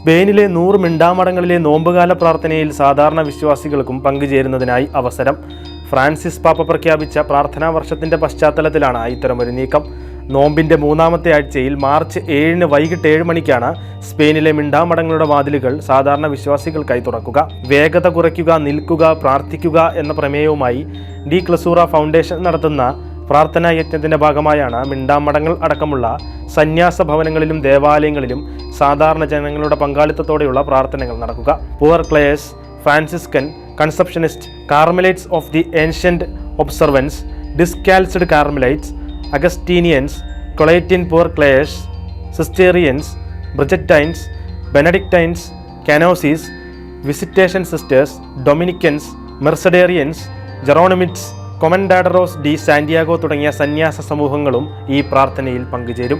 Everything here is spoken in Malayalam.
സ്പെയിനിലെ 100 മിണ്ടാമടങ്ങളിലെ നോമ്പുകാല പ്രാർത്ഥനയിൽ സാധാരണ വിശ്വാസികൾക്കും പങ്കുചേരുന്നതിനായി അവസരം. ഫ്രാൻസിസ് പാപ്പ പ്രഖ്യാപിച്ച പ്രാർത്ഥനാ വർഷത്തിന്റെ പശ്ചാത്തലത്തിലാണ് ഇത്തരമൊരു നീക്കം. നോമ്പിന്റെ 3ാമത്തെ ആഴ്ചയിൽ മാർച്ച് 7 വൈകിട്ട് 7 മണിക്കാണ് സ്പെയിനിലെ മിണ്ടാമടങ്ങളുടെ വാതിലുകൾ സാധാരണ വിശ്വാസികൾക്കായി തുറക്കുക. വേഗത കുറയ്ക്കുക, നിൽക്കുക, പ്രാർത്ഥിക്കുക എന്ന പ്രമേയവുമായി ഡി ക്ലസൂറ ഫൗണ്ടേഷൻ നടത്തുന്ന പ്രാർത്ഥനാ യജ്ഞത്തിന്റെ ഭാഗമായാണ് മിണ്ടാമടങ്ങൾ അടക്കമുള്ള സന്യാസ ഭവനങ്ങളിലും ദേവാലയങ്ങളിലും സാധാരണ ജനങ്ങളുടെ പങ്കാളിത്തത്തോടെയുള്ള പ്രാർത്ഥനകൾ നടക്കുക. Poor Clares, Franciscan, Conceptionist, Carmelites of the Ancient Observance, Discalced Carmelites, Augustinians, Colettine Poor Clares, Cistercians, Bridgettines, Benedictines, Canossians, Visitation Sisters, Dominicans, Mercedarians, Jeronimites, Comendadoras de Santiago തുടങ്ങിയ സന്യാസ സമൂഹങ്ങളും ഈ പ്രാർത്ഥനയിൽ പങ്കുചേരും.